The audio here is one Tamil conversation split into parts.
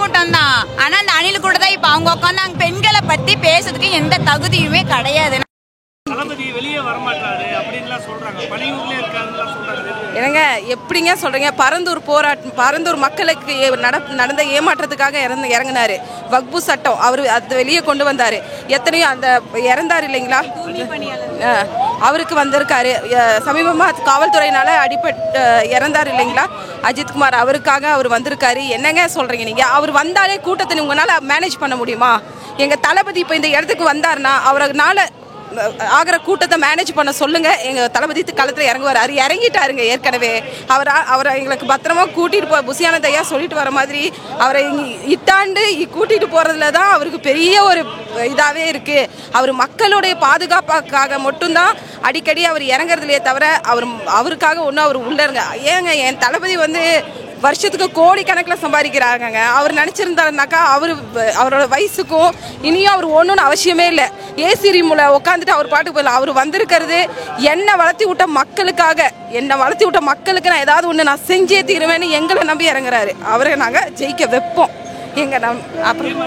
கூட்டம் தான். ஆனா அந்த அணில் கூட்டம் தான் இப்ப அவங்க உட்காந்து பெண்களை பத்தி பேசுறதுக்கு எந்த தகுதியுமே கிடையாது. தளபதி வெளியே வரமாட்டாரு அப்படின்லாம் சொல்றாங்க. பணியூர்லயே இருக்காருன்னு சொல்றாங்க. என்னங்க எப்படிங்க சொல்றீங்க? பரந்தூர் மக்களுக்கு நடந்த ஏமாற்றத்துக்காக இறங்கினாரு. வக்பு சட்டம் அவர் அது வெளியே கொண்டு வந்தாரு. எத்தனையோ அந்த இறந்தாரு இல்லைங்களா, அவருக்கு வந்திருக்காரு. சமீபமாக காவல்துறையினால அடிபட்டு இறந்தார் இல்லைங்களா அஜித்குமார், அவருக்காக அவர் வந்திருக்காரு. என்னங்க சொல்றீங்க நீங்க? அவர் வந்தாலே கூட்டத்தை உங்களால மேனேஜ் பண்ண முடியுமா? எங்க தளபதி இப்போ இந்த இடத்துக்கு வந்தாருன்னா அவரால் ஆகிற கூட்டத்தை மேனேஜ் பண்ண சொல்லுங்க. எங்க தளபதி களத்தில் இறங்குவார். இறங்கிட்டாருங்க ஏற்கனவே. அவரை எங்களுக்கு பத்திரமா கூட்டிட்டு போய் புசியானதையா சொல்லிட்டு வர மாதிரி அவரை இட்டாண்டு கூட்டிட்டு போறதுல தான் அவருக்கு பெரிய ஒரு இதாகவே இருக்கு. அவர் மக்களுடைய பாதுகாப்புக்காக மட்டும்தான் அடிக்கடி அவர் இறங்குறதுலையே தவிர அவருக்காக ஒன்றும் அவர் உள்ளங்க. ஏங்க என் தளபதி வருஷத்துக்கு கோடிக்கணக்கில் சம்பாதிக்கிறாங்க. அவர் நினச்சிருந்தாருனாக்கா அவரோட வயசுக்கும் இனியும் அவர் ஒன்றுன்னு அவசியமே இல்லை. ஏசி ரூமில் உட்காந்துட்டு அவர் பாட்டுக்கு போயிடலாம். அவர் வந்திருக்கிறது என்னை வளர்த்தி விட்ட மக்களுக்காக. என்னை வளர்த்தி விட்ட மக்களுக்கு நான் ஏதாவது ஒன்று நான் செஞ்சே தீருவேன்னு எங்களை நம்பி இறங்குறாரு. அவரை நாங்கள் ஜெயிக்க வைப்போம். அப்புறம்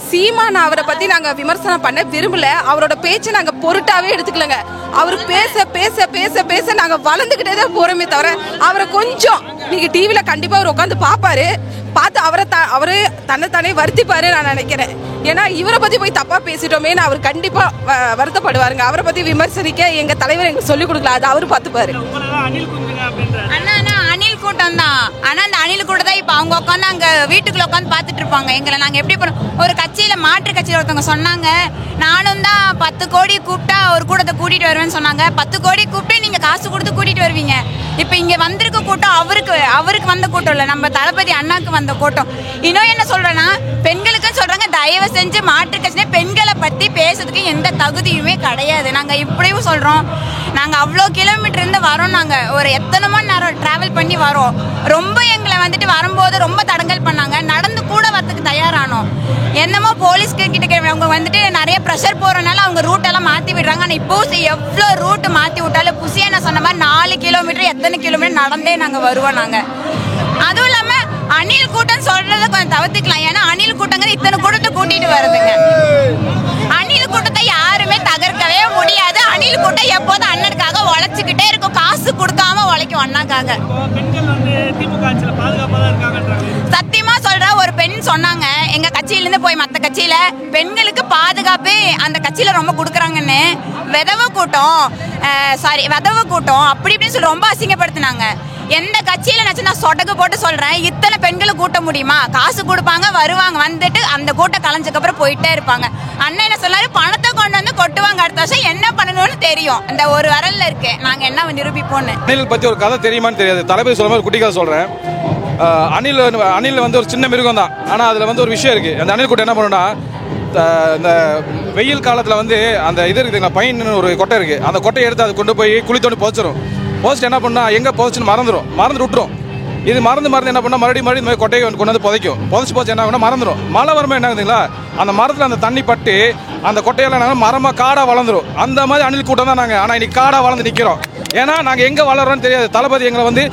சீமான் அவரை பத்தி நாங்க விமர்சனம் பண்ண விரும்பல. அவரோட பேச்சை நாங்க பொருட்டாவே எடுத்துக்கலங்க. அவர் பேச பேச பேச பேச நாங்க வளர்ந்துகிட்டே தான் போறோமே தவிர அவரை கொஞ்சம் நீங்க டிவில கண்டிப்பா அவர் உட்காந்து பாப்பாரு. பார்த்து அவரே தன்னைத்தானே வருத்திப்பாரு நான் நினைக்கிறேன். ஏன்னா இவரை பத்தி போய் தப்பா பேசிட்டோமே அவர் கண்டிப்பா வருத்தப்படுவாருங்க. அவரை பத்தி விமர்சனிக்க எங்க தலைவர் எங்களுக்கு சொல்லிக் கொடுக்கல, அது அவரு பார்த்துப்பாரு. அணில் கூட்டம் தான். ஆனா அந்த அணில் கூட்டம் தான் இப்ப அவங்க உட்காந்து அங்க வீட்டுக்குள்ள உட்காந்து பாத்துட்டு இருப்பாங்க. எங்களை நாங்க எப்படி பண்ணோம்? ஒரு கட்சியில மாற்று கட்சியில ஒருத்தவங்க சொன்னாங்க, நானும் தான் 10 கோடி கூப்பிட்டா ஒரு கூட்டத்தை கூட்டிட்டு வருவேன்னு சொன்னாங்க. 10 கோடி கூப்பிட்டு நீங்க காசு கொடுத்து கூட்டிட்டு வருவீங்க. இப்ப இங்க வந்திருக்க கூட்டம் அவருக்கு வந்த கூட்டம் இல்ல, நம்ம தளபதி அண்ணாக்கு வந்த கூட்டம். இன்னும் என்ன சொல்றேன்னா, பெண்களுக்கு சொல்றாங்க தயவு செஞ்சு மாற்று கட்சியில பெண்களை பத்தி பேசுறதுக்கு எந்த தகுதியுமே கிடையாது. நாங்க இப்படியும் சொல்றோம். நாங்க அவ்வளோ கிலோமீட்டர் இருந்து வரோம். நாங்க ஒரு எத்தனை மணி நேரம் டிராவல் பண்ணி வரோம். ரொம்ப எங்களை வரும்போது ரொம்ப தடங்கல் பண்ணாங்க. நடந்து கூட வரதுக்கு தயாரானோம். என்னமோ போலீஸ் கிட்ட அவங்க நிறைய ப்ரெஷர் போறதுனால அவங்க ரூட் எல்லாம் மாத்தி விடுறாங்க. ஆனா இப்போ எவ்வளோ ரூட் மாத்தி விட்டாலும் புசியா சொன்ன மாதிரி 4 கிலோமீட்டர் எத்தனை கிலோமீட்டர் நடந்தே நாங்க வருவோம். நாங்க அதுவும் இல்லாம அணில் கூட்டம் சொல்றதை கொஞ்சம் தவிர்த்துக்கலாம். ஏன்னா அணில் கூட்டங்கிற இத்தனை கூட்டத்தை கூட்டிட்டு வருதுங்க. அணில் கூட்டத்தை யாருமே தகர்க்கவே முடியாது. அணில் கூட்டம் எப்போதும் அண்ணனுக்காக உழைச்சுக்கிட்டே இருக்கும். காசு கொடுக்காம உழைக்கும் அண்ணாக்காக. சத்தியமா சொல்ற ஒரு பெண் சொன்னாங்க, எங்க கட்சியில இருந்து போய் மத்த கட்சியில பெண்களுக்கு பாதுகாப்பு அந்த கட்சியில ரொம்ப கொடுக்குறாங்கன்னு. விதவை கூட்டம் அப்படி இப்படின்னு சொல்லி ரொம்ப அசிங்கப்படுத்தினாங்க. எந்த கட்சியில நான் சொடகு போட்டு சொல்றேன், இத்தனை பெண்களை கூட்ட முடியுமா? காசு கொடுப்பாங்க, வருவாங்க, வந்துட்டு அந்த கூட்டம் கலைஞ்சதுக்கு அப்புறம் போயிட்டே இருப்பாங்க. அண்ணன் என்ன சொல்லாரு, பணத்தை கொண்டு வந்து கொட்டுவாங்க. அடுத்த வருஷம் என்ன பண்ணணும்னு தெரியும். இந்த ஒரு வரல்ல இருக்கு, நாங்க என்ன நிரூபிப்போம்னு. அணில் பத்தி ஒரு கதை தெரியுமான்னு தெரியாது. தளபதி சொல்லும் போது குட்டி கதை சொல்றேன். அணில் ஒரு சின்ன மிருகம் தான். ஆனா அதுல ஒரு விஷயம் இருக்கு. அந்த அணில் கூட்டம் என்ன பண்ணுன்னா, இந்த வெயில் காலத்துல அந்த இது இருக்குதுங்க, பையன் ஒரு கொட்டை இருக்கு. அந்த கொட்டையை எடுத்து அதை கொண்டு போய் குளித்தோண்டு போச்சிடும். போஸ்ட் என்ன பண்ணா, எங்க போஸ்ட்னு மறந்து விட்டுரும். இது மறந்து என்ன பண்ணா, மறுபடியும் இந்த மாதிரி கொட்டையை கொண்டு வந்து புதைக்கும். போச்சு என்ன ஆகுனா மறந்துடும். மழை வரும்போது என்ன ஆகுதுங்களா, அந்த மரத்துல அந்த தண்ணி பட்டு அந்த கொட்டையெல்லாம் மரமா காடா வளர்ந்துரும். அந்த மாதிரி அணில் கூட்டம் தான் நாங்க. ஆனா இன்னைக்கு காடா வளர்ந்து நிக்கிறோம். ஏன்னா நாங்க எங்க வளர்றோம்னு தெரியாது. தளபதி எங்களை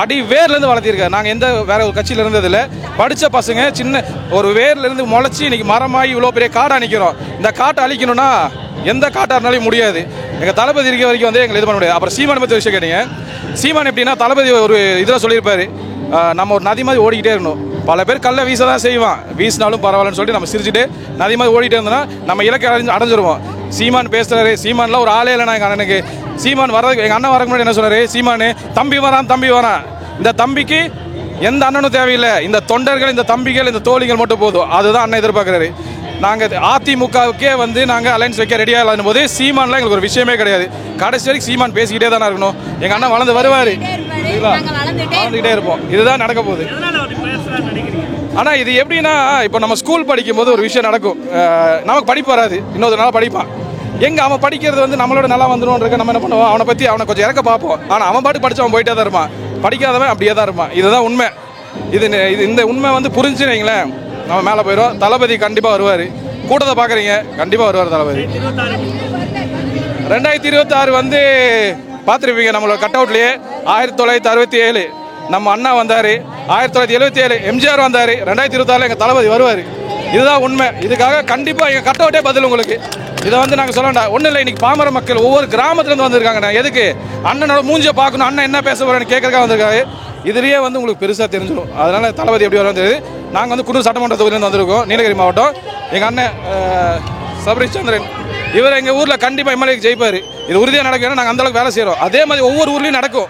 அடி வேர்ல இருந்து வளர்த்திருக்காரு. நாங்க எந்த வேற ஒரு கட்சியில இருந்ததுல படிச்ச பசங்க சின்ன ஒரு வேர்ல இருந்து முளைச்சி இன்னைக்கு மரமாயி இவ்வளவு பெரிய காடா நிக்கிறோம். இந்த காட்டை அழிக்கணும்னா எந்த காட்டா இருந்தாலும் முடியாது. எங்க தளபதி இருக்க வரைக்கும் எங்களை இது பண்ண முடியாது. அப்புறம் சீமான் பத்தி விஷயம் கேட்டீங்க. சீமான் எப்படின்னா, தளபதி ஒரு இதில் சொல்லியிருப்பாரு, நம்ம ஒரு நதி மாதிரி ஓடிக்கிட்டே இருக்கணும். பல பேர் கல்ல வீச தான் செய்வான், வீசினாலும் பரவாயில்லன்னு சொல்லிட்டு நம்ம சிரிச்சுட்டு நதி மாதிரி ஓடிட்டே இருந்தோம்னா நம்ம இலக்கை அடைஞ்சிருவோம். சீமான் பேசுறாரு. சீமான்லாம் ஒரு ஆளே இல்லைனா எங்கள் அண்ணனுக்கு. சீமான் வர்றதுக்கு எங்கள் அண்ணன் வரக்கு முன்னாடி என்ன சொன்னாரு, சீமானு தம்பி வரான். இந்த தம்பிக்கு எந்த அண்ணனும் தேவையில்லை, இந்த தொண்டர்கள், இந்த தம்பிகள், இந்த தோழிகள் மட்டும் போதும். அதுதான் அண்ணன் எதிர்பார்க்குறாரு. நாங்கள் அதிமுகவுக்கே நாங்கள் அலைன்ஸ் வைக்க ரெடியாக இல்லாத போது சீமான்லாம் எங்களுக்கு ஒரு விஷயமே கிடையாது. கடைசி வரைக்கும் சீமான் பேசிக்கிட்டே தானே இருக்கணும். எங்கள் அண்ணன் வளர்ந்து வருவார், வளர்ந்துக்கிட்டே இருப்போம். இதுதான் நடக்க போகுது. ஆனால் இது எப்படின்னா, இப்போ நம்ம ஸ்கூல் படிக்கும் போது ஒரு விஷயம் நடக்கும். நமக்கு படிப்பு வராது, இன்னொரு நாள் படிப்பான். எங்கே அவன் படிக்கிறது நம்மளோட நல்லா வந்துடும். நம்ம என்ன பண்ணுவோம், அவனை கொஞ்சம் இறக்க பார்ப்போம். ஆனால் அவன் பாட்டு படித்து அவன் போயிட்டே தான் இருப்பான். படிக்காதவன் அப்படியே தான் இருப்பான். இதுதான் உண்மை. இந்த உண்மை புரிஞ்சுன்னு வைங்களேன், நம்ம மேலே போயிடும். தளபதி கண்டிப்பாக வருவார். கூட்டத்தை பார்க்குறீங்க, கண்டிப்பாக வருவார் தளபதி. 2026 பார்த்துருப்பீங்க நம்மளோட கட் அவுட்லேயே 1967 நம்ம அண்ணா வந்தார், 1977 எம்ஜிஆர் வந்தார், 2026 எங்கள் தளபதி வருவார். இதுதான் உண்மை. இதுக்காக கண்டிப்பாக எங்கள் கட் அவுட்டே பதில் உங்களுக்கு. இதை வந்து நாங்கள் சொல்லண்டா ஒன்றும் இல்லை. இன்னைக்கு பாமர மக்கள் ஒவ்வொரு கிராமத்துலேருந்து வந்திருக்காங்கண்ணா. எதுக்கு? அண்ணனோட மூஞ்சியை பார்க்கணும், அண்ணன் என்ன பேச போகிறேன்னு கேட்கறதுக்காக வந்திருக்காரு. இதுலேயே வந்து உங்களுக்கு பெருசாக தெரிஞ்சிடும். அதனால தளபதி எப்படி வரும் தெரியுது. நாங்கள் வந்து குன்னூர் சட்டமன்ற தொகுதியிலேருந்து வந்திருக்கோம், நீலகிரி மாவட்டம். எங்கள் அண்ணன் சபரி சந்திரன் இவர் எங்கள் ஊரில் கண்டிப்பாக எம்எல்ஏக்கு ஜெயிப்பார். இது உறுதியாக நடக்கும். நாங்கள் அந்தளவுக்கு வேலை செய்கிறோம். அதே மாதிரி ஒவ்வொரு ஊர்லேயும் நடக்கும்.